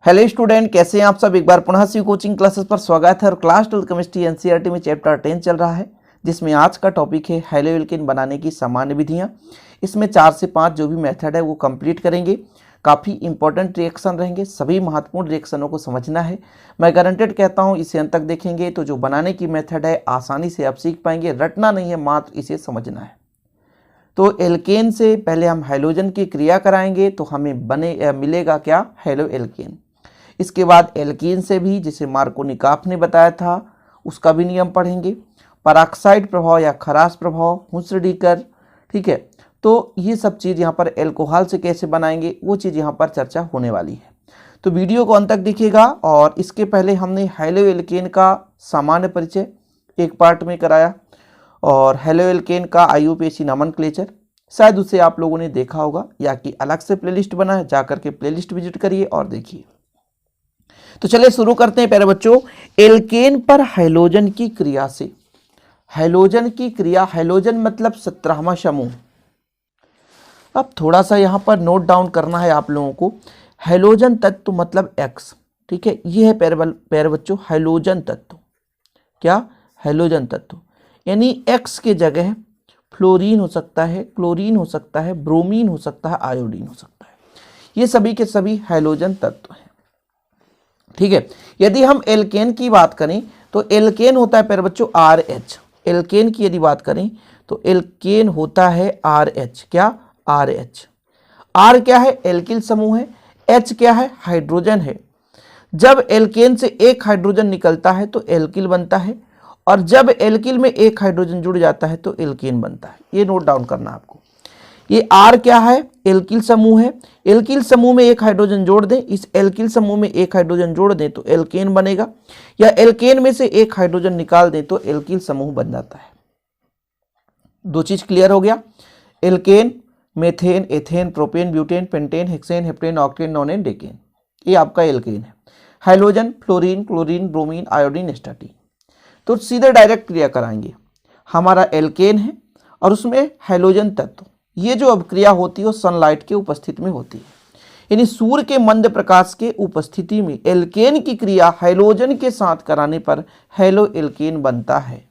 Hello student, कैसे हैं आप सब। एक बार पुनः सी कोचिंग क्लासेस पर स्वागत है। और क्लास 12 केमिस्ट्री एनसीईआरटी में चैप्टर 10 चल रहा है, जिसमें आज का टॉपिक है हेलोएल्केन बनाने की सामान्य विधियां। इसमें 4 से 5 जो भी मेथड है वो कंप्लीट करेंगे। काफ़ी इंपॉर्टेंट रिएक्शन रहेंगे, सभी महत्वपूर्ण रिएक्शनों को समझना है। मैं गारंटेड कहता हूँ इसे अंत तक देखेंगे तो जो बनाने की मेथड है आसानी से आप सीख पाएंगे। रटना नहीं है, मात्र इसे समझना है। तो एल्केन से पहले हम हाइड्रोजन की क्रिया कराएंगे तो हमें मिलेगा क्या, हेलोएल्केन। इसके बाद एल्कीन से भी, जिसे मार्कोनिकॉफ ने बताया था, उसका भी नियम पढ़ेंगे। पेरोक्साइड प्रभाव या खराश प्रभाव, हुस्रडीकर, ठीक है। तो ये सब चीज़ यहाँ पर एल्कोहल से कैसे बनाएंगे वो चीज़ यहाँ पर चर्चा होने वाली है। तो वीडियो को अंत तक देखिएगा। और इसके पहले हमने हेलोएल्केन का सामान्य परिचय एक पार्ट में कराया और हेलोएल्केन का आईयूपीएसी नोमेनक्लेचर, शायद उसे आप लोगों ने देखा होगा या कि अलग से प्लेलिस्ट बना है, जाकर के प्लेलिस्ट विजिट करिए और देखिए। तो चलिए शुरू करते हैं प्यारे बच्चों, एल्केन पर हाइड्रोजन की क्रिया से। हाइड्रोजन की क्रिया, हाइड्रोजन मतलब 17वां समूह। अब थोड़ा सा यहां पर नोट डाउन करना है आप लोगों को। हाइड्रोजन तत्व मतलब एक्स, ठीक है। ये है प्यारे बच्चों हाइड्रोजन तत्व। क्या, हाइड्रोजन तत्व यानी एक्स के जगह फ्लोरीन हो सकता है, क्लोरीन हो सकता है, ब्रोमीन हो सकता है, आयोडीन हो सकता है। ये सभी के सभी हाइड्रोजन तत्व हैं, ठीक है। यदि हम एल्केन की बात करें तो एल्केन होता है प्यारे बच्चों RH। एल्केन की यदि बात करें तो एल्केन होता है RH। क्या, RH। R क्या है, एल्किल समूह है। H क्या है, हाइड्रोजन है। जब एल्केन से एक हाइड्रोजन निकलता है तो एल्किल बनता है, और जब एल्किल में एक हाइड्रोजन जुड़ जाता है तो एल्केन बनता है। ये नोट डाउन करना आपको। ये R क्या है, एल्किल समूह है। एल्किल समूह में एक हाइड्रोजन जोड़ दें, इस एल्किल समूह में एक हाइड्रोजन जोड़ दें तो एल्केन बनेगा, या एल्केन में से एक हाइड्रोजन निकाल दें तो एल्किल समूह बन जाता है। दो चीज क्लियर हो गया। Alkane, methane, ethane, propane, butane, pentane, hexane, heptane, octane, nonane, decane, ये आपका एल्केन है। Hydrogen, fluorine, chlorine, bromine, iodine, astatine. तो सीधे डायरेक्ट क्रिया कराएंगे। हमारा एल्केन है और उसमें हाइड्रोजन तत्व। ये जो अभिक्रिया होती है वो सनलाइट के उपस्थिति में होती है, यानी सूर्य के मंद प्रकाश के उपस्थिति में एल्केन की क्रिया हाइड्रोजन के साथ कराने पर हेलोएल्केन बनता है।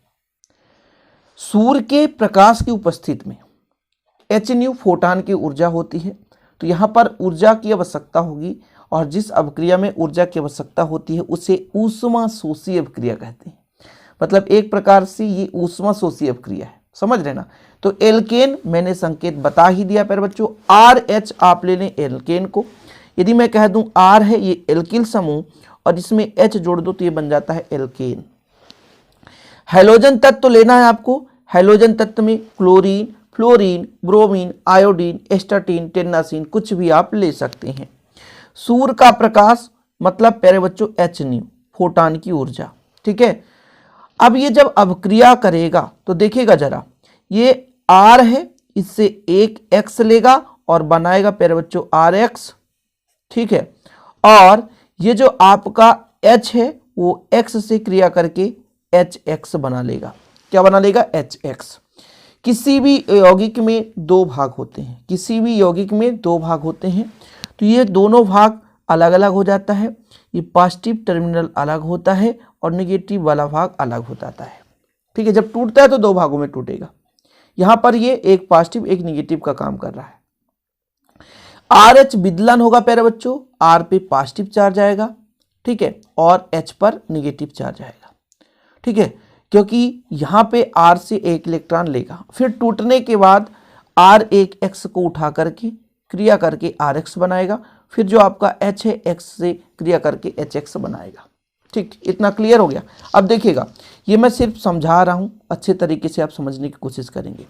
सूर्य के प्रकाश की उपस्थिति में hν फोटॉन की ऊर्जा होती है, तो यहाँ पर ऊर्जा की आवश्यकता होगी, और जिस अभिक्रिया में ऊर्जा की आवश्यकता होती है उसे ऊष्मा शोषी अभिक्रिया कहते हैं। मतलब एक प्रकार से ये ऊष्मा शोषी अभिक्रिया है, समझ रहे ना। तो एल्केन मैंने संकेत बता ही दिया प्यारे बच्चों। RH आप ले लें एल्केन को। यदि मैं कह दूं R है ये एल्किल समूह और इसमें H जोड़ दो तो ये बन जाता है एल्केन। हाइड्रोजन तत्व तो लेना है आपको। हाइड्रोजन तत्व में chlorine, fluorine, bromine, iodine, astatine, tennessine कुछ भी आप ले सकते हैं। सूर्य का प्रकाश मतलब प्यारे बच्चों hν फोटॉन की ऊर्जा, ठीक है। अब ये जब अभिक्रिया करेगा तो देखिएगा जरा, ये R है, इससे एक X लेगा और बनाएगा प्यारे बच्चों RX, ठीक है। और ये जो आपका H है वो X से क्रिया करके HX बना लेगा। क्या बना लेगा, HX। किसी भी यौगिक में दो भाग होते हैं, किसी भी यौगिक में दो भाग होते हैं, तो ये दोनों भाग अलग अलग हो जाता है। ये पॉजिटिव टर्मिनल अलग होता है और नेगेटिव वाला भाग अलग हो जाता है, ठीक है। जब टूटता है तो दो भागों में टूटेगा। यहां पर ये एक पॉजिटिव एक नेगेटिव का काम कर रहा है। RH विदलन होगा प्यारे बच्चों, R पे पॉजिटिव चार्ज आएगा, ठीक है, और H पर नेगेटिव चार्ज आएगा, ठीक है। क्योंकि यहां पे R से एक इलेक्ट्रॉन लेगा, फिर टूटने के बाद R एक X को उठा करके क्रिया करके RX बनाएगा, फिर जो आपका H है X से क्रिया करके HX बनाएगा, ठीक। इतना क्लियर हो गया। अब देखिएगा, ये मैं सिर्फ समझा रहा हूं, अच्छे तरीके से आप समझने की कोशिश करेंगे।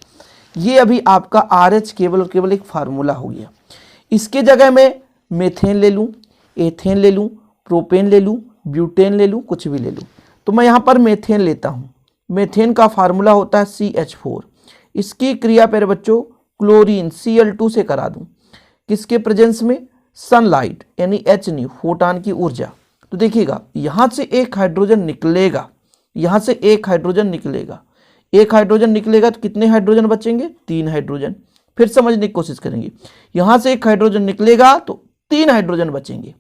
ये अभी आपका RH केवल और केवल एक फार्मूला हो गया। इसके जगह मैं मेथेन ले लूं, एथेन ले लूं, प्रोपेन ले लूं, ब्यूटेन ले लूं, कुछ भी ले लूं। तो मैं यहां पर मेथेन लेता हूं। मेथेन का फार्मूला होता है CH4। इसकी क्रिया प्यारे बच्चों क्लोरीन Cl2 से करा दूं, किसके प्रेजेंस में, सनलाइट यानी hν फोटॉन की ऊर्जा। तो देखिएगा यहां से एक हाइड्रोजन निकलेगा, यहां से एक हाइड्रोजन निकलेगा, एक हाइड्रोजन निकलेगा तो कितने हाइड्रोजन बचेंगे, 3 हाइड्रोजन। फिर समझने की कोशिश करेंगे, यहां से एक हाइड्रोजन निकलेगा तो 3 हाइड्रोजन बचेंगे।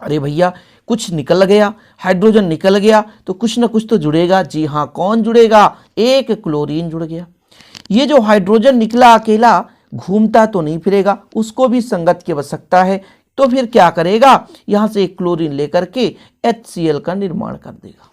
अरे भैया कुछ निकल गया, हाइड्रोजन निकल गया तो कुछ ना कुछ तो जुड़ेगा। जी हाँ, कौन जुड़ेगा? एक क्लोरीन जुड़ गया। ये जो हाइड्रोजन निकला अकेला घूमता तो नहीं फिरेगा, उसको भी संगत की आवश्यकता है। तो फिर क्या करेगा? यहां से एक क्लोरीन लेकर के HCl का निर्माण कर देगा।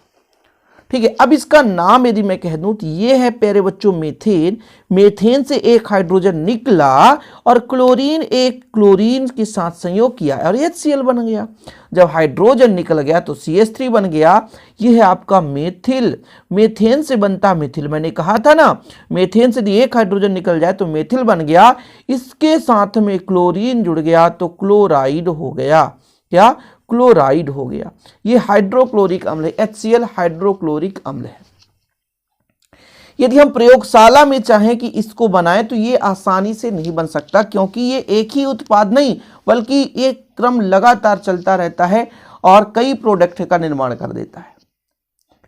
ठीक है, अब इसका नाम यदि मैं कह दूं तो ये है प्यारे बच्चों मीथेन। मीथेन से एक हाइड्रोजन निकला और क्लोरीन एक क्लोरीन के साथ संयोग किया और HCl बन गया। जब हाइड्रोजन निकल गया तो CH3 बन गया। यह है आपका मेथिल। मेथेन से बनता मिथिल, मैंने कहा था ना, मेथेन से यदि एक हाइड्रोजन निकल जाए तो मेथिल बन गया। इसके साथ में क्लोरीन जुड़ गया तो क्लोराइड हो गया। क्या? क्लोराइड हो गया। ये हाइड्रोक्लोरिक अम्ल है, HCl हाइड्रोक्लोरिक अम्ल है। यदि हम प्रयोगशाला में चाहें कि इसको बनाएं तो ये आसानी से नहीं बन सकता, क्योंकि ये एक ही उत्पाद नहीं बल्कि ये क्रम लगातार चलता रहता है और कई प्रोडक्ट का निर्माण कर देता है,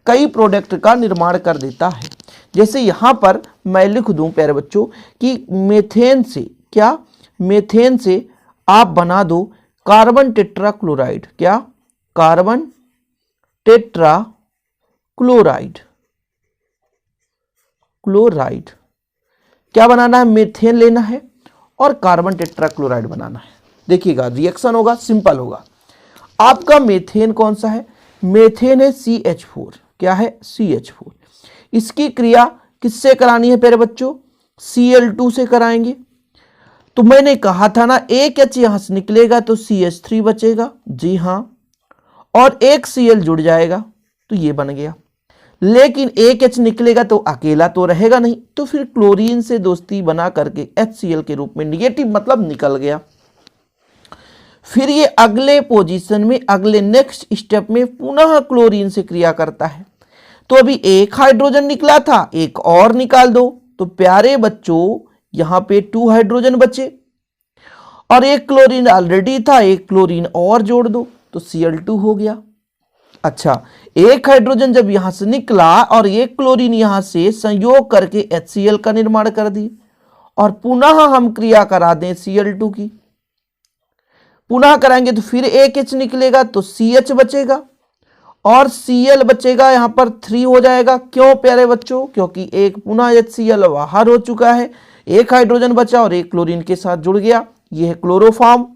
कई प्रोडक्ट का निर्माण कर देता है। जैसे यहां पर मैं लिख दूं प्यारे बच्चों कि मेथेन से, क्या? मेथेन से आप बना दो कार्बन टेट्रा क्लोराइड। क्या? Carbon tetra chloride. क्लोराइड क्या बनाना है? मेथेन लेना है और कार्बन टेट्रा क्लोराइड बनाना है। देखिएगा रिएक्शन होगा, सिंपल होगा। आपका मेथेन कौन सा है? मेथेन है CH4। क्या है? CH4। इसकी क्रिया किससे करानी है प्यारे बच्चों? Cl2 से कराएंगे। तो मैंने कहा था ना, एक H यहां से निकलेगा तो CH3 बचेगा। जी हां, और एक Cl जुड़ जाएगा तो ये बन गया। लेकिन एक H निकलेगा तो अकेला तो रहेगा नहीं, तो फिर क्लोरीन से दोस्ती बना करके HCl के रूप में निगेटिव मतलब निकल गया। फिर ये अगले पोजीशन में, अगले नेक्स्ट स्टेप में पुनः क्लोरीन से क्रिया करता है। तो अभी एक हाइड्रोजन निकला था, एक और निकाल दो तो प्यारे बच्चों यहां पे 2 हाइड्रोजन बचे और एक क्लोरीन ऑलरेडी था, एक क्लोरीन और जोड़ दो तो Cl2 हो गया। अच्छा, एक हाइड्रोजन जब यहां से निकला और एक क्लोरीन यहां से संयोग करके HCl का निर्माण कर दी और पुनः हम क्रिया करा दें Cl2 की, पुनः कराएंगे तो फिर एक H निकलेगा तो CH बचेगा और Cl बचेगा, यहां पर 3 हो जाएगा। क्यों प्यारे बच्चों? क्योंकि एक पुनः HCl बाहर हो चुका है, एक हाइड्रोजन बचा और एक क्लोरीन के साथ जुड़ गया। यह है क्लोरोफॉर्म।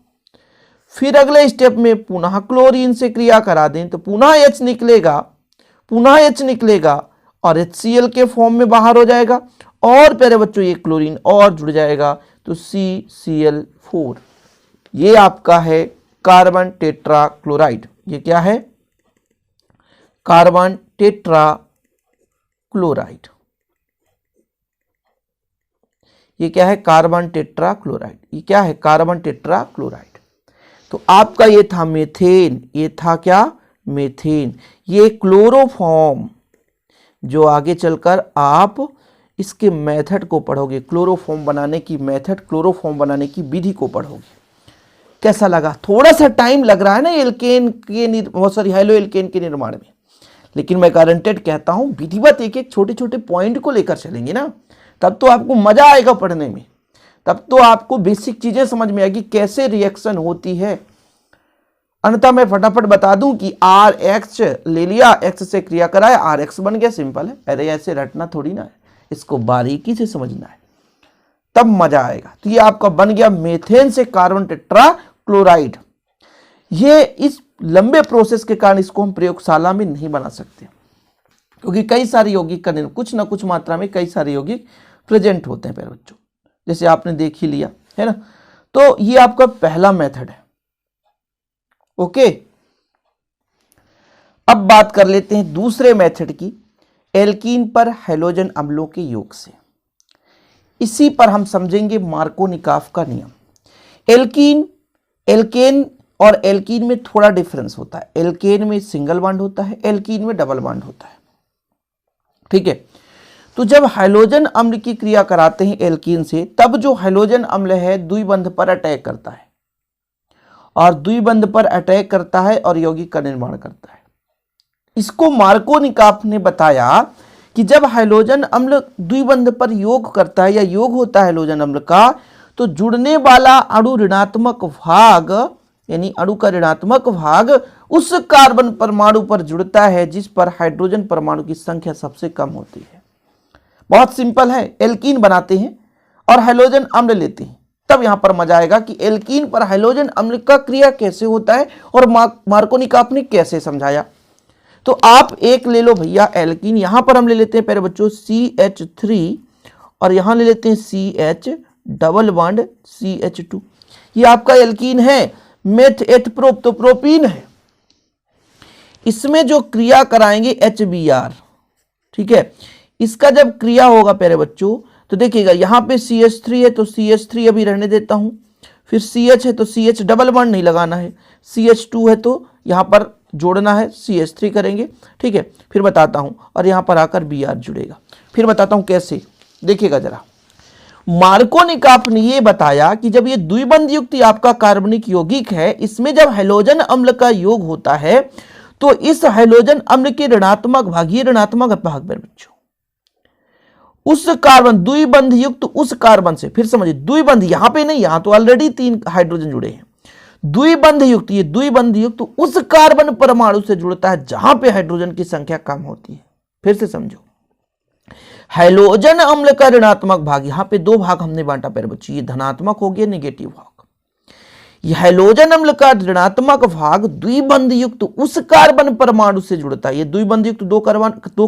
फिर अगले स्टेप में पुनः क्लोरीन से क्रिया करा दें तो पुनः H निकलेगा, पुनः H निकलेगा और HCl के फॉर्म में बाहर हो जाएगा और प्यारे बच्चों ये क्लोरीन और जुड़ जाएगा तो CCl4। ये आपका है कार्बन टेट्रा क्लोराइड। ये क्या है? Carbon tetra chloride. ये क्या है? Carbon tetra chloride. ये क्या है? Carbon tetra chloride. तो आपका ये था मीथेन, ये था क्या? मीथेन। ये क्लोरोफॉर्म, जो आगे चलकर आप इसके मेथड को पढ़ोगे, क्लोरोफॉर्म बनाने की मेथड, क्लोरोफॉर्म बनाने की विधि को पढ़ोगे। कैसा लगा? थोड़ा सा टाइम लग रहा है ना एल्केन के हेलो एल्केन के निर्माण में, लेकिन मैं गारंटेड कहता हूं विधिवत एक एक छोटे छोटे पॉइंट को लेकर चलेंगे ना, तब तो आपको मजा आएगा पढ़ने में, तब तो आपको बेसिक चीजें समझ में आएगी कैसे रिएक्शन होती है। अन्यथा मैं फटाफट बता दूं कि RH ले लिया, X से क्रिया कराया, RH बन गया, सिंपल है। अरे ऐसे रटना थोड़ी ना है, इसको बारीकी से समझना है, तब मजा आएगा। तो ये आपका बन गया मेथेन से कार्बन टेट्रा क्लोराइड। ये इस लंबे प्रोसेस के कारण इसको हम प्रयोगशाला में नहीं बना सकते, क्योंकि कई सारे यौगिक का कुछ ना कुछ मात्रा में कई सारे यौगिक प्रेजेंट होते हैं प्यारे बच्चों, जैसे आपने देख ही लिया है ना। तो ये आपका पहला मेथड है। ओके, अब बात कर लेते हैं दूसरे मेथड की, एल्कीन पर हैलोजन अम्लों के योग से। इसी पर हम समझेंगे मार्कोनिकॉफ का नियम। एल्केन और एल्कीन में थोड़ा डिफरेंस होता है। एल्केन में सिंगल बॉन्ड होता है, एल्कीन में डबल बॉन्ड होता है। ठीक है, तो जब हैलोजन अम्ल की क्रिया कराते हैं एल्कीन से, तब जो हैलोजन अम्ल है द्विबंध पर अटैक करता है और द्विबंध पर अटैक करता है और यौगिक का निर्माण करता है। इसको मार्कोनिकॉफ ने बताया कि जब हैलोजन अम्ल द्विबंध पर योग करता है या योग होता है हैलोजन अम्ल का, तो जुड़ने वाला अणु ऋणात्मक भाग यानी अणु का ऋणात्मक भाग उस कार्बन परमाणु पर जुड़ता है जिस पर हाइड्रोजन परमाणु की संख्या सबसे कम होती है। बहुत सिंपल है, एल्कीन बनाते हैं और हाइड्रोजन अम्ल लेते हैं, तब यहां पर मजा आएगा कि एल्कीन पर हाइड्रोजन अम्ल का क्रिया कैसे होता है और मार्कोनिकॉफ ने कैसे समझाया। तो आप एक ले लो भैया एल्कीन, यहां पर हम ले लेते हैं पहले बच्चों CH3 और यहां ले लेते हैं CH डबल बॉन्ड CH2। ये आपका एल्कीन है, मेथ एथ प्रोप तो प्रोपीन है। इसमें जो क्रिया कराएंगे HBr, ठीक है, इसका जब क्रिया होगा प्यारे बच्चों तो देखिएगा यहां पे CH3 है तो CH3 अभी रहने देता हूं, फिर CH है तो CH डबल बॉन्ड नहीं लगाना है, CH2 है तो यहां पर जोड़ना है, CH3 करेंगे, ठीक है, फिर बताता हूं और यहां पर आकर Br जुड़ेगा। फिर बताता हूं कैसे, देखिएगा जरा। मार्कोनिकॉफ ने यह बताया कि जब ये द्विबंध युक्त आपका कार्बनिक यौगिक है, इसमें जब हैलोजन अम्ल का योग होता है तो इस हैलोजन अम्ल के ऋणात्मक भाग, ये ऋणात्मक भाग पर बच्चों उस कार्बन द्विबंध युक्त उस कार्बन से, फिर समझिए द्विबंध यहां पे नहीं, यहां तो ऑलरेडी 3 हाइड्रोजन जुड़े हैं, द्विबंध युक्त, ये द्विबंध युक्त उस कार्बन परमाणु से जुड़ता है जहां पे हाइड्रोजन की संख्या कम होती है। फिर से समझो, हैलोजन अम्ल का ऋणात्मक भाग, यहां पे 2 भाग हमने बांटा प्यारे बच्चों, ये धनात्मक हो गया, नेगेटिव भाग। यह हैलोजन अम्ल का ऋणात्मक भाग द्विबंध युक्त उस कार्बन परमाणु से जुड़ता है। ये द्विबंध युक्त 2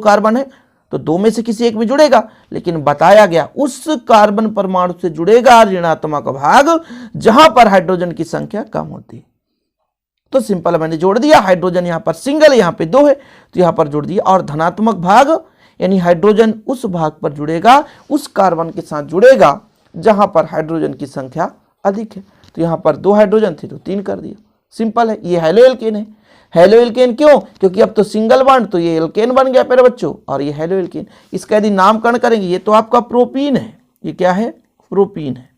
कार्बन है तो 2 में से किसी एक में जुड़ेगा, लेकिन बताया गया उस कार्बन परमाणु से जुड़ेगा ऋणात्मक भाग जहां पर हाइड्रोजन की संख्या कम होती है। तो सिंपल मैंने जोड़ दिया, हाइड्रोजन यहां पर सिंगल, यहां पे 2 है तो यहां पर जोड़ दिया, और धनात्मक भाग यानी हाइड्रोजन उस भाग पर जुड़ेगा, उस कार्बन के साथ जुड़ेगा जहां पर हाइड्रोजन की संख्या अधिक है। तो यहां पर 2 हाइड्रोजन थे तो 3 कर दिया, सिंपल है। ये हैलो एल्केन है। हैलो एल्केन क्यों? क्योंकि अब तो सिंगल बॉन्ड, तो ये एल्केन बन गया मेरे बच्चों, और ये हैलो एल्केन। इसका यदि नामकरण करेंगे, ये तो आपका प्रोपीन है, ये क्या है? प्रोपीन है।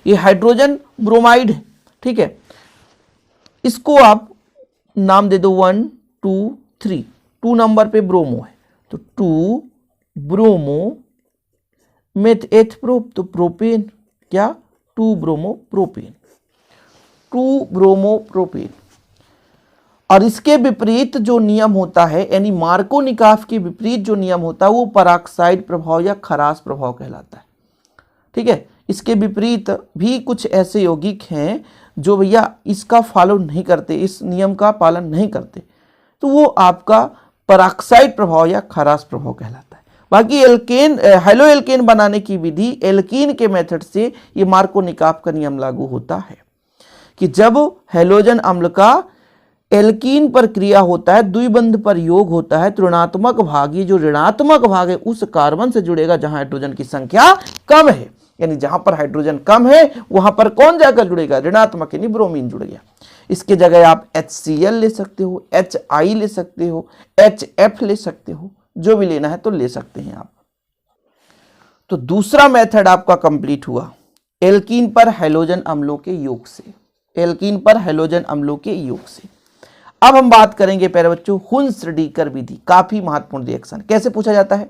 ये हाइड्रोजन ब्रोमाइड है, ठीक है। इसको आप नाम दे दो 1 2 3, 2 नंबर पे ब्रोमो है तो 2 ब्रोमो मेथ एथ प्रोप, तो प्रोपेन, क्या? 2 ब्रोमो प्रोपेन, 2 ब्रोमो प्रोपेन। और इसके विपरीत जो नियम होता है, यानी मार्कोनिकॉफ के विपरीत जो नियम होता है, वो पराक्साइड प्रभाव या खरास प्रभाव कहलाता है, ठीक है। इसके विपरीत भी कुछ ऐसे यौगिक हैं जो भैया इसका फॉलो नहीं करते, इस नियम का पालन नहीं करते, तो वो आपका पराक्साइड प्रभाव या खरास प्रभाव कहलाता है। बाकी एल्केन, हैलो एल्केन बनाने की विधि एल्कीन के मेथड से ये मार्कोनिकॉफ का नियम लागू होता है कि जब हैलोजन अम्ल का एल्कीन पर क्रिया होता है, द्विबंध पर योग होता है, तो ऋणात्मक भाग, ये जो ऋणात्मक भाग है उस कार्बन से जुड़ेगा जहां हाइड्रोजन की संख्या कम है। यानी जहां पर हाइड्रोजन कम है वहां पर कौन जाकर जुड़ेगा? ऋणात्मक, यानी ब्रोमीन जुड़ गया। इसके जगह आप HCl ले सकते हो, HI ले सकते हो, HF ले सकते हो, जो भी लेना है तो ले सकते हैं आप। तो दूसरा मेथड आपका कंप्लीट हुआ एल्कीन पर हैलोजन अम्लों के योग से, एल्कीन पर हैलोजन अम्लों के योग से। अब हम बात करेंगे प्यारे बच्चों हुन्स-डीकर विधि, काफी महत्वपूर्ण रिएक्शन। कैसे पूछा जाता है?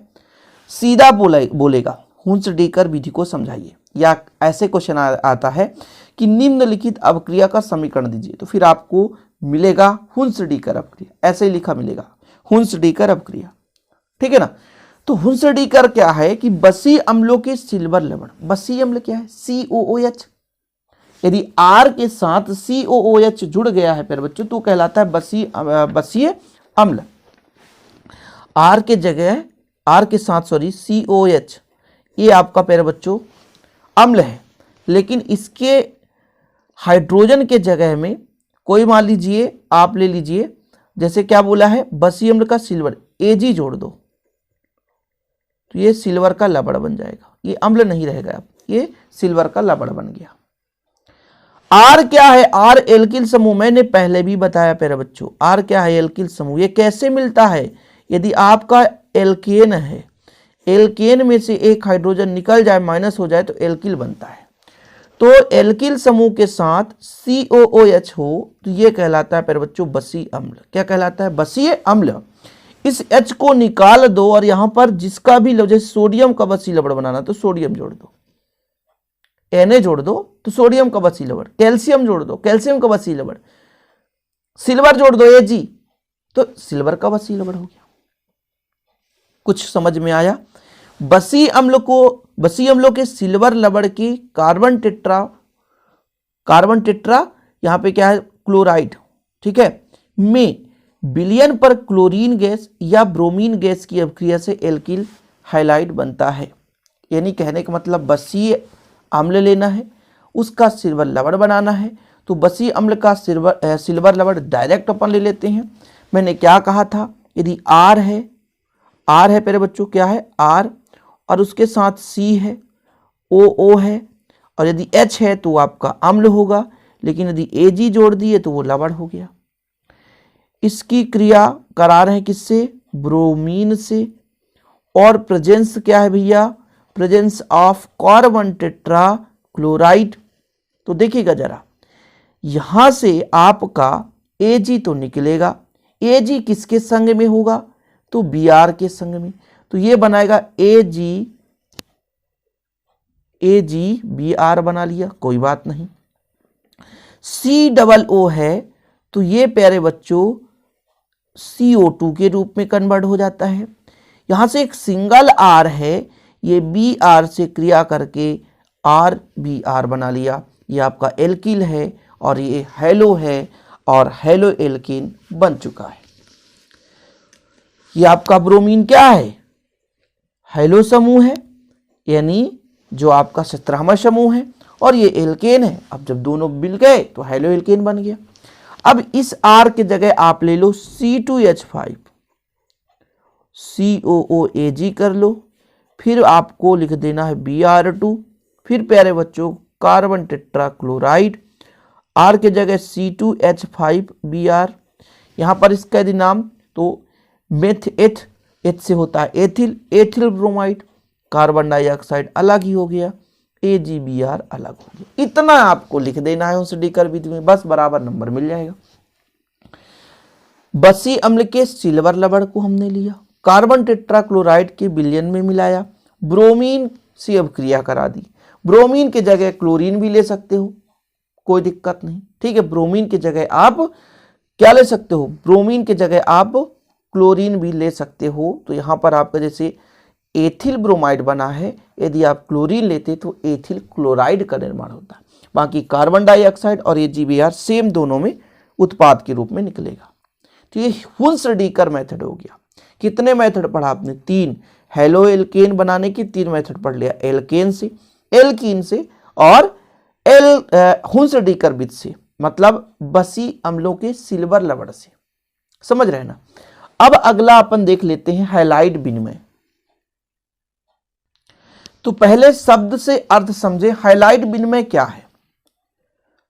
सीधा बोलेगा हुन्स-डीकर विधि को समझाइए, या ऐसे क्वेश्चन आता है कि निम्नलिखित अपक्रिया का समीकरण दीजिए, तो फिर आपको मिलेगा हुन्स-डीकर अपक्रिया, ऐसे ही लिखा मिलेगा हुन्स-डीकर अपक्रिया, ठीक है ना। तो हुन्स-डीकर क्या है कि बसीय अम्लों के सिल्वर लवण, बसीय अम्ल क्या है? COOH। यदि R के साथ COOH जुड़ गया है प्यारे बच्चों तो कहलाता है बसीय अम्ल। R के जगह, R के साथ COOH, ये आपका प्यारे बच्चों अम्ल है, लेकिन इसके हाइड्रोजन के जगह में कोई मान लीजिए आप ले लीजिए, जैसे क्या बोला है, बसीय अम्ल का सिल्वर, Ag जोड़ दो तो ये सिल्वर का लवण बन जाएगा, ये अम्ल नहीं रहेगा, अब ये सिल्वर का लवण बन गया। R क्या है? R एल्किल समूह, मैंने पहले भी बताया प्यारे बच्चों, R क्या है? एल्किल समूह। ये कैसे मिलता है? यदि आपका एल्केन है, एल्केन में से एक हाइड्रोजन निकल जाए, माइनस हो जाए, तो एल्किल बनता है। तो एल्किल समूह के साथ COOH हो तो ये कहलाता है प्यारे बच्चों बसीय अम्ल। क्या कहलाता है? बसीय अम्ल। इस H को निकाल दो और यहां पर जिसका भी, जैसे सोडियम का बसीय लवण बनाना तो सोडियम जोड़ दो, Na जोड़ दो तो सोडियम का बसी लवण, कैल्शियम जोड़ दो कैल्शियम का बसी लवण, सिल्वर जोड़ दो Ag तो सिल्वर का बसी लवण हो गया। कुछ समझ में आया? बसी अम्लों के सिल्वर लवण की कार्बन टेट्रा यहां पे क्या है, क्लोराइड, ठीक है, में बिलियन पर क्लोरीन गैस या ब्रोमीन गैस की अभिक्रिया से एल्किल हाइलाइड बनता है। यानी कहने का मतलब बसीय अम्ल लेना है, उसका सिल्वर लवण बनाना है, तो बसीय अम्ल का सिल्वर लवण डायरेक्ट अपन ले लेते हैं। मैंने क्या कहा था, यदि R है प्यारे बच्चों, क्या है R, और उसके साथ C है, OO है, और यदि H है तो आपका अम्ल होगा, लेकिन यदि Ag जोड़ दिए तो वो लवण हो गया। इसकी क्रिया करा रहे हैं किससे, ब्रोमीन से, और प्रेजेंस क्या है भैया, presence of carbon tetra chloride. तो देखिएगा जरा, यहां से आपका Ag तो निकलेगा, Ag किसके संग में होगा, तो Br के संग में, तो ये बनाएगा AgBr बना लिया, कोई बात नहीं। COO है तो ये प्यारे बच्चों CO2 के रूप में कन्वर्ट हो जाता है। यहां से एक सिंगल R है, ये Br से क्रिया करके RBr बना लिया, ये आपका एल्किल है और ये हेलो है और हेलो एल्कीन बन चुका है। ये आपका ब्रोमीन क्या है, हेलो समूह है, यानी जो आपका 17वां समूह है, और ये एल्केन है। अब जब दोनों मिल गए तो हेलो एल्केन बन गया। अब इस R के जगह आप ले लो C2H5, COOAg कर लो, फिर आपको लिख देना है Br2, फिर प्यारे बच्चों कार्बन टेट्रा क्लोराइड, R के जगह C2H5Br, यहाँ पर इसका यदि नाम तो मेथ एथ से होता है एथिल ब्रोमाइड, कार्बन डाइऑक्साइड अलग ही हो गया, AgBr अलग हो गया। इतना आपको लिख देना है उस डीकर विधि में, बस बराबर नंबर मिल जाएगा। बसी अम्ल के सिल्वर लवण को हमने लिया, कार्बन टेट्राक्लोराइड के विलयन में मिलाया, ब्रोमीन से अभिक्रिया करा दी। ब्रोमीन के जगह क्लोरीन भी ले सकते हो, कोई दिक्कत नहीं, ठीक है। ब्रोमीन की जगह आप क्या ले सकते हो, ब्रोमीन की जगह आप क्लोरीन भी ले सकते हो। तो यहाँ पर आपका जैसे एथिल ब्रोमाइड बना है, यदि आप क्लोरीन लेते तो एथिल क्लोराइड का निर्माण होता है। बाकी कार्बन डाइऑक्साइड और AgBr सेम दोनों में उत्पाद के रूप में निकलेगा। तो ये हुंस-डीकर मेथड हो गया। कितने मेथड पढ़ा आपने, 3। हेलो एल्केन बनाने की 3 मेथड पढ़ लिया, एल्केन से, एल्कीन से और हुंस-डीकर विधि से, मतलब बसी अम्लों के सिल्वर लवण से। समझ रहे ना। अब अगला अपन देख लेते हैं हैलाइड विनिमय। तो पहले शब्द से अर्थ समझे, हैलाइड विनिमय क्या है।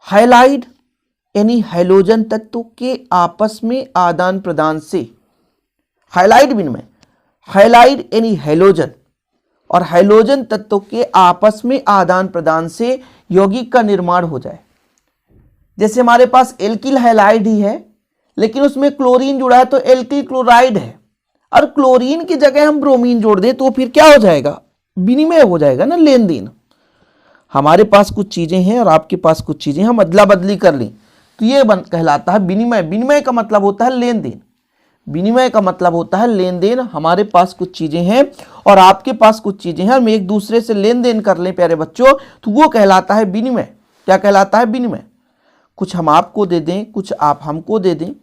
हैलाइड यानी हैलोजन तत्वों के आपस में आदान प्रदान से, हैलाइड विनिमय, हैलाइड यानी हैलोजन और हैलोजन तत्वों के आपस में आदान प्रदान से यौगिक का निर्माण हो जाए। जैसे हमारे पास एल्किल हैलाइड ही है, लेकिन उसमें क्लोरीन जुड़ा है तो एल्किल क्लोराइड है, और क्लोरीन की जगह हम ब्रोमीन जोड़ दें तो फिर क्या हो जाएगा, विनिमय हो जाएगा ना, लेन देन। हमारे पास कुछ चीजें हैं और आपके पास कुछ चीजें हम अदला बदली कर ली तो ये कहलाता है विनिमय। विनिमय का मतलब होता है लेन देन, विनिमय का मतलब होता है लेन देन। हमारे पास कुछ चीजें हैं और आपके पास कुछ चीजें हैं, हम एक दूसरे से लेन देन कर लें प्यारे बच्चों, तो वो कहलाता है विनिमय। क्या कहलाता है, विनिमय। कुछ हम आपको दे दें, कुछ आप हमको दे दें,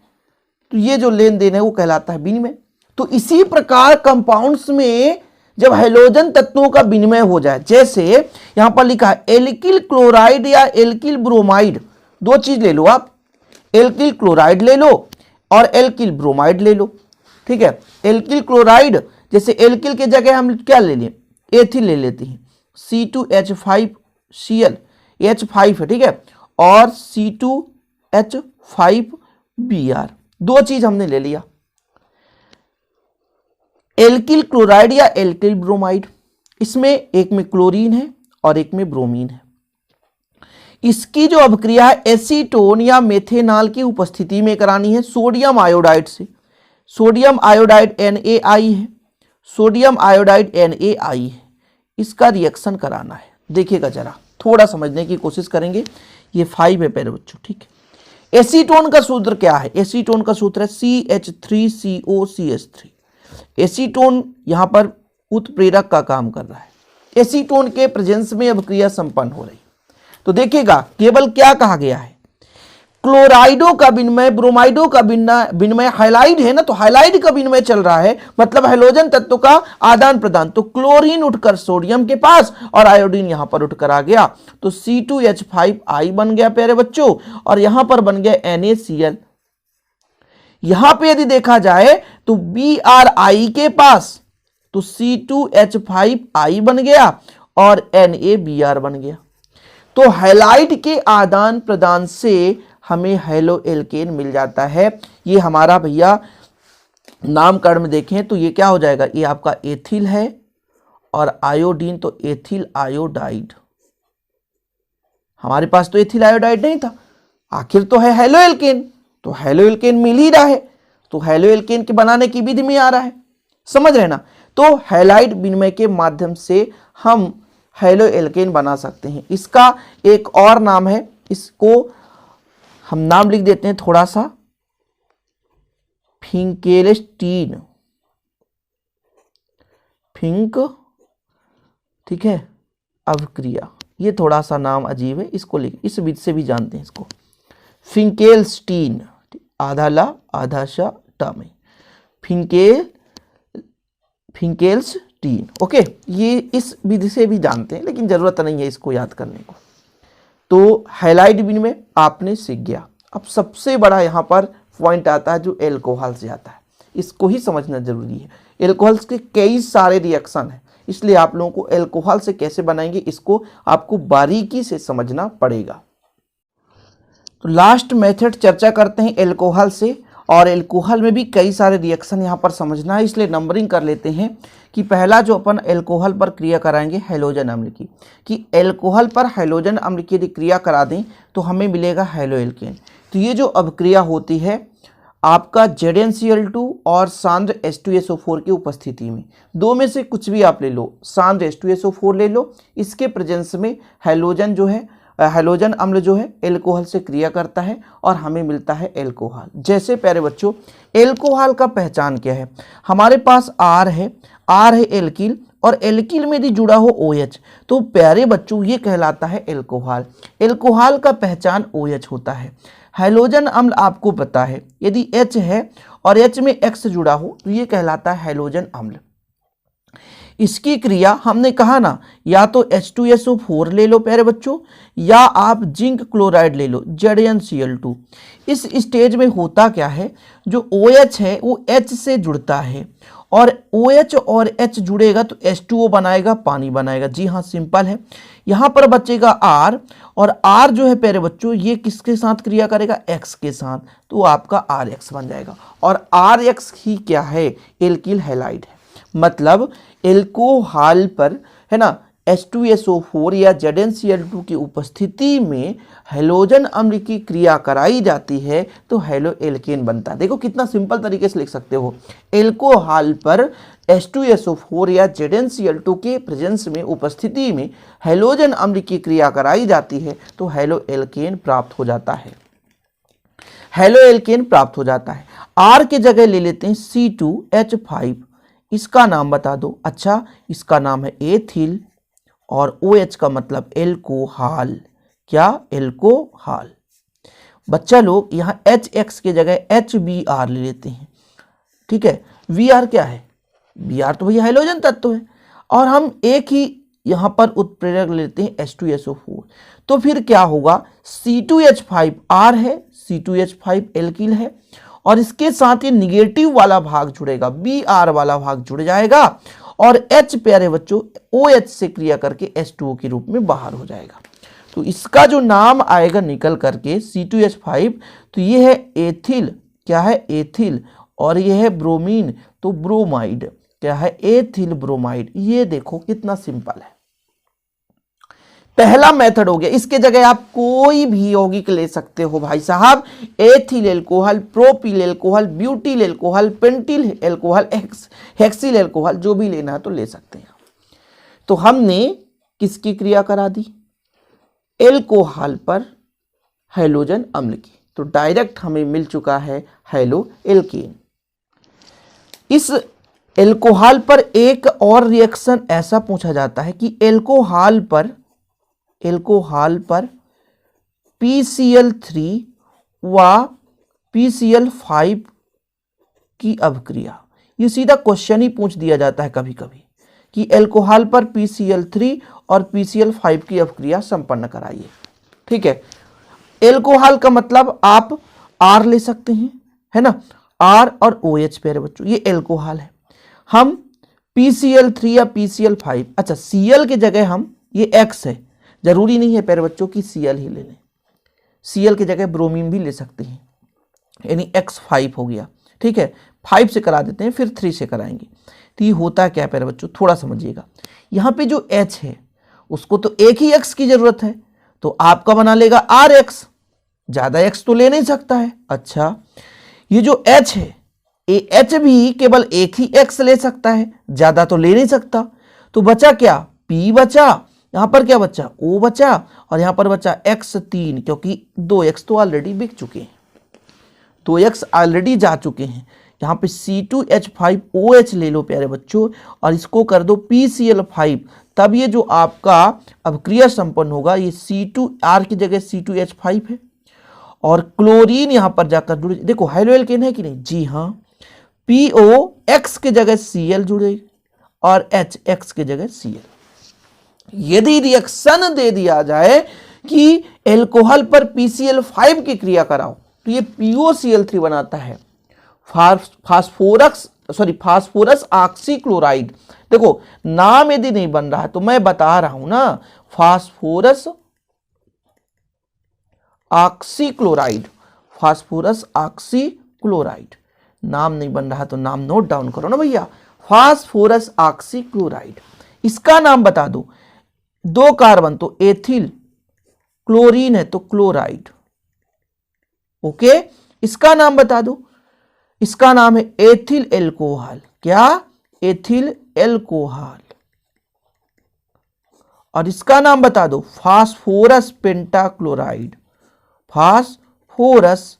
तो ये जो लेन देन है वो कहलाता है विनिमय। तो इसी प्रकार कंपाउंड्स में जब हैलोजन तत्वों का विनिमय हो जाए, जैसे यहां पर लिखा है एल्किल क्लोराइड या एल्किल ब्रोमाइड, 2 चीज ले लो आप, एल्किल क्लोराइड ले लो और एल्किल ब्रोमाइड ले लो, ठीक है। एल्किल क्लोराइड, जैसे एल्किल की जगह हम क्या ले लें, एथिल ले लेते हैं, C2H5Cl, H5 है, ठीक है, और C2H5Br, 2 चीज हमने ले लिया। एल्किल क्लोराइड या एल्किल ब्रोमाइड, इसमें एक में क्लोरीन है और एक में ब्रोमीन है। इसकी जो अभिक्रिया है एसीटोन या मेथेनॉल की उपस्थिति में करानी है सोडियम आयोडाइड से। सोडियम आयोडाइड NaI है, सोडियम आयोडाइड NaI है, इसका रिएक्शन कराना है। देखिएगा जरा, थोड़ा समझने की कोशिश करेंगे। ये 5 है प्यारे बच्चों, ठीक है। एसीटोन का सूत्र क्या है? एसीटोन का सूत्र है CH3COCH3। एसीटोन यहां पर उत्प्रेरक का काम कर रहा है। एसीटोन के प्रेजेंस में अभिक्रिया संपन्न हो रही। तो देखिएगा केवल क्या कहा गया है, क्लोराइडो का विनिमय ब्रोमाइडो का विनिमय हाइलाइड है ना, तो हाइलाइड का विनिमय चल रहा है, मतलब हैलोजन तत्व का आदान प्रदान। तो क्लोरीन उठकर सोडियम के पास और आयोडीन यहां पर उठकर आ गया, तो C2H5I बन गया प्यारे बच्चों, और यहां पर बन गया NaCl। यहां पे यदि देखा जाए तो Bri के पास तो C2H5I बन गया और NaBr बन गया। तो हैलाइड के आदान प्रदान से हमें हैलो एल्केन मिल जाता है। ये हमारा भैया नामकरण में देखें तो ये क्या हो जाएगा, ये आपका एथिल है और आयोडीन तो एथिल आयोडाइड। हमारे पास तो एथिल आयोडाइड नहीं था, आखिर तो है हैलो एल्केन, तो हैलो एल्केन मिल ही रहा है, तो हैलो एल्केन के बनाने की विधि में आ रहा है, समझ रहे ना। तो हैलाइड विनिमय के माध्यम से हम हैलो एल्केन बना सकते हैं। इसका एक और नाम है, इसको हम नाम लिख देते हैं थोड़ा सा, फिंकेल्स्टीन। फिंक, ठीक है, अभिक्रिया, ये थोड़ा सा नाम अजीब है, इसको लिख, इस विधि से भी जानते हैं इसको, फिंकेल्स्टीन, आधा ला आधा शा टा में, फिंकेल्स्टीन, ओके। ये इस विधि से भी जानते हैं, लेकिन जरूरत नहीं है इसको याद करने को। तो हैलाइड विनिमय आपने सीख गया। अब सबसे बड़ा यहाँ पर पॉइंट आता है जो एल्कोहल से आता है, इसको ही समझना जरूरी है। एल्कोहल्स के कई सारे रिएक्शन हैं, इसलिए आप लोगों को एल्कोहल से कैसे बनाएंगे इसको आपको बारीकी से समझना पड़ेगा। तो लास्ट मेथड चर्चा करते हैं एल्कोहल से, और एल्कोहल में भी कई सारे रिएक्शन यहाँ पर समझना है, इसलिए नंबरिंग कर लेते हैं कि पहला जो अपन एल्कोहल पर क्रिया कराएंगे हैलोजन अम्ल की, कि एल्कोहल पर हैलोजन अम्ल की यदि क्रिया करा दें तो हमें मिलेगा हैलो एल्केन। तो ये जो अभिक्रिया होती है आपका ZnCl2 और सांद्र H2SO4 की उपस्थिति में, दो में से कुछ भी आप ले लो, सांद्र H2SO4 ले लो, इसके प्रेजेंस में हैलोजन जो है, हैलोजन अम्ल जो है एल्कोहल से क्रिया करता है और हमें मिलता है एल्कोहल। जैसे प्यारे बच्चों एल्कोहल का पहचान क्या है, हमारे पास R है एल्किल, और एल्किल में यदि जुड़ा हो OH तो प्यारे बच्चों ये कहलाता है एल्कोहल। एल्कोहल का पहचान OH होता है। हैलोजन अम्ल आपको पता है यदि H है और H में X जुड़ा हो तो ये कहलाता है हैलोजन अम्ल। इसकी क्रिया हमने कहा ना, या तो H2SO4 ले लो प्यारे बच्चों, या आप जिंक क्लोराइड ले लो ZnCl2। इस स्टेज में होता क्या है, जो OH है वो H से जुड़ता है, और OH और H जुड़ेगा तो H2O बनाएगा, पानी बनाएगा। जी हाँ, सिंपल है। यहाँ पर बचेगा R, और R जो है प्यारे बच्चों ये किसके साथ क्रिया करेगा, X के साथ, तो आपका RX बन जाएगा। और RX ही क्या है, एल्किल हैलाइड है। मतलब एल्कोहल पर है ना H2SO4 या ZnCl2 की उपस्थिति में हैलोजन अम्ल की क्रिया कराई जाती है तो हैलो एल्केन बनता है। देखो कितना सिंपल तरीके से लिख सकते हो, एल्कोहल पर H2SO4 या ZnCl2 के प्रेजेंस में उपस्थिति में हैलोजन अम्ल की क्रिया कराई जाती है तो हैलो एल्केन प्राप्त हो जाता है। हैलो एल्केन प्राप्त हो जाता है। R के जगह ले लेते हैं C2H5, इसका नाम बता दो। अच्छा, इसका नाम है एथिल, और OH का मतलब एल्कोहल। क्या, एल्कोहल। बच्चा लोग यहाँ HX के जगह HBr ले लेते हैं, ठीक है। Br क्या है, Br तो भैया हैलोजन तत्व है, और हम एक ही यहाँ पर उत्प्रेरक लेते हैं H2SO4। तो फिर क्या होगा, C2H5R है, C2H5 एल्किल है, और इसके साथ ये निगेटिव वाला भाग जुड़ेगा, Br वाला भाग जुड़ जाएगा, और H प्यारे बच्चों OH से क्रिया करके H2O के रूप में बाहर हो जाएगा। तो इसका जो नाम आएगा निकल करके C2H5, तो ये है एथिल, क्या है, एथिल, और ये है ब्रोमीन, तो ब्रोमाइड, क्या है, एथिल ब्रोमाइड। ये देखो कितना सिंपल है। पहला मेथड हो गया। इसके जगह आप कोई भी यौगिक ले सकते हो भाई साहब, ethyl alcohol, propyl alcohol, butyl alcohol, pentyl alcohol, hexyl alcohol, जो भी लेना है तो ले सकते हैं। तो हमने किसकी क्रिया करा दी, एल्कोहल पर हैलोजन अम्ल की। तो डायरेक्ट हमें मिल चुका है हैलो एल्केन। इस एल्कोहल पर एक और रिएक्शन ऐसा पूछा जाता है कि एल्कोहल पर PCl3 व PCl5 की अभिक्रिया। ये सीधा क्वेश्चन ही पूछ दिया जाता है कभी कभी कि एल्कोहल पर PCl3 और PCl5 की अभिक्रिया संपन्न कराइए। ठीक है, एल्कोहल का मतलब आप R ले सकते हैं, है ना, R और OH प्यारे बच्चों, ये एल्कोहल है। हम PCl3 या PCl5, अच्छा Cl की जगह हम, ये X है, जरूरी नहीं है प्यारे बच्चों कि Cl ही ले लें, Cl की जगह ब्रोमीन भी ले सकते हैं, यानी X5 हो गया। ठीक है, 5 से करा देते हैं, फिर 3 से कराएंगे। तो ये होता क्या है प्यारे बच्चों, थोड़ा समझिएगा। यहाँ पे जो H है उसको तो एक ही X की जरूरत है, तो आपका बना लेगा RX, ज्यादा X तो ले नहीं सकता है। अच्छा, ये जो H है, ये H भी केवल एक ही X ले सकता है, ज्यादा तो ले नहीं सकता। तो बचा क्या, P बचा, यहां पर क्या बचा, O बचा, और यहां पर बचा X3, क्योंकि 2X तो ऑलरेडी बिक चुके हैं, 2X ऑलरेडी जा चुके हैं। यहाँ पे C2H5OH ले लो प्यारे बच्चों, और इसको कर दो PCl5, तब ये जो आपका अभिक्रिया संपन्न होगा, ये C2R की जगह C2H5 है, और क्लोरीन यहां पर जाकर जुड़े। देखो हाइलो एल्केन है कि नहीं, जी हाँ, POX की जगह Cl जुड़े और HX की जगह Cl। यदि रिएक्शन दे दिया जाए कि एल्कोहल पर PCl5 की क्रिया कराओ, तो ये POCl3 बनाता है, फास्फोरस ऑक्सीक्लोराइड। देखो नाम यदि नहीं बन रहा है तो मैं बता रहा हूं ना, फास्फोरस ऑक्सीक्लोराइड, नाम नहीं बन रहा तो नाम नोट डाउन करो ना भैया, फास्फोरस ऑक्सीक्लोराइड। इसका नाम बता दो, 2 कार्बन तो एथिल, क्लोरीन है तो क्लोराइड। ओके, इसका नाम बता दो, इसका नाम है एथिल एल्कोहल। क्या, एथिल एल्कोहल। और इसका नाम बता दो phosphorus pentachloride, phosphorus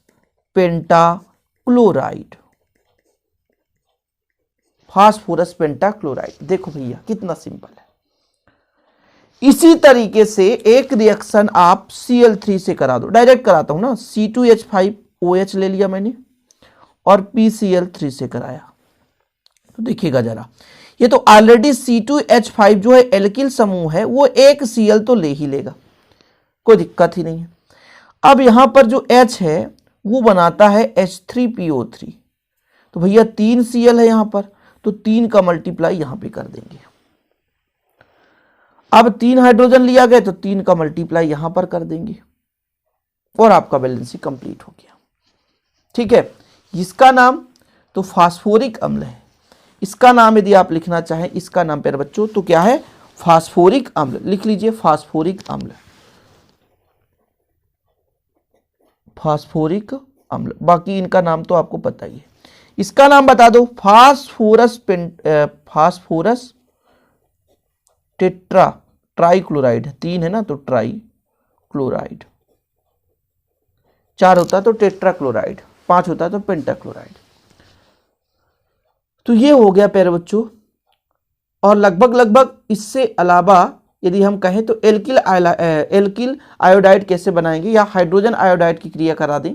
pentachloride, phosphorus pentachloride. देखो भैया कितना सिंपल है। इसी तरीके से एक रिएक्शन आप Cl3 से करा दो, डायरेक्ट कराता हूं ना, C2H5OH ले लिया मैंने और PCl3 से कराया, तो देखिएगा जरा, ये तो ऑलरेडी C2H5 जो है एल्किल समूह है, वो एक Cl तो ले ही लेगा, कोई दिक्कत ही नहीं है। अब यहां पर जो H है वो बनाता है H3PO3, तो भैया 3 Cl है यहां पर, तो 3 का मल्टीप्लाई यहां पे कर देंगे। अब 3 हाइड्रोजन लिया गया तो 3 का मल्टीप्लाई यहां पर कर देंगे, और आपका बैलेंसी कंप्लीट हो गया। ठीक है, इसका नाम तो फास्फोरिक अम्ल है। इसका नाम यदि आप लिखना चाहें, इसका नाम प्यारे बच्चों तो क्या है, फास्फोरिक अम्ल। लिख लीजिए फास्फोरिक अम्ल, फास्फोरिक अम्ल। बाकी इनका नाम तो आपको पता ही है। इसका नाम बता दो, फास्फोरस ट्राइक्लोराइड। 3 है ना, तो ट्राई क्लोराइड, 4 होता तो टेट्राक्लोराइड, 5 होता तो पेंटाक्लोराइड। तो ये हो गया प्यारे बच्चों। और लगभग इससे अलावा यदि हम कहें तो एल्किल आयोडाइड कैसे बनाएंगे, या हाइड्रोजन आयोडाइड की क्रिया करा दें,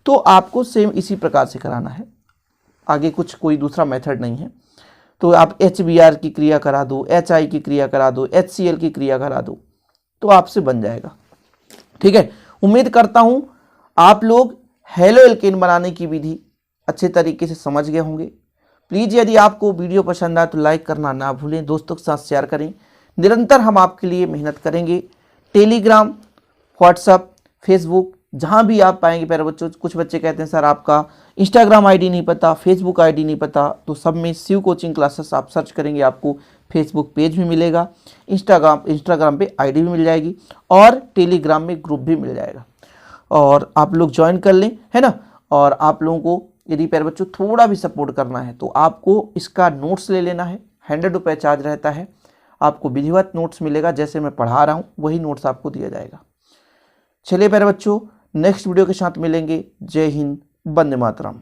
तो आपको सेम इसी प्रकार से कराना है, आगे कुछ कोई दूसरा मेथड नहीं है। तो आप HBr की क्रिया करा दो, HI की क्रिया करा दो, HCl की क्रिया करा दो, तो आपसे बन जाएगा। ठीक है, उम्मीद करता हूं आप लोग हैलो एल्केन बनाने की विधि अच्छे तरीके से समझ गए होंगे। प्लीज़ यदि आपको वीडियो पसंद आए तो लाइक करना ना भूलें, दोस्तों के साथ शेयर करें। निरंतर हम आपके लिए मेहनत करेंगे। टेलीग्राम, व्हाट्सअप, फेसबुक, जहां भी आप पाएंगे प्यारे बच्चों। कुछ बच्चे कहते हैं सर आपका इंस्टाग्राम आईडी नहीं पता, फेसबुक आईडी नहीं पता, तो सब में शिव कोचिंग क्लासेस आप सर्च करेंगे, आपको फेसबुक पेज भी मिलेगा, इंस्टाग्राम पे आईडी भी मिल जाएगी, और टेलीग्राम में ग्रुप भी मिल जाएगा, और आप लोग ज्वाइन कर लें, है ना। और आप लोगों को यदि प्यारे बच्चों थोड़ा भी सपोर्ट करना है तो आपको इसका नोट्स ले लेना है, 100 रुपये चार्ज रहता है। आपको विधिवत नोट्स मिलेगा, जैसे मैं पढ़ा रहा हूँ वही नोट्स आपको दिया जाएगा। चलिए प्यारे बच्चों, नेक्स्ट वीडियो के साथ मिलेंगे। जय हिंद, वंदे मातरम।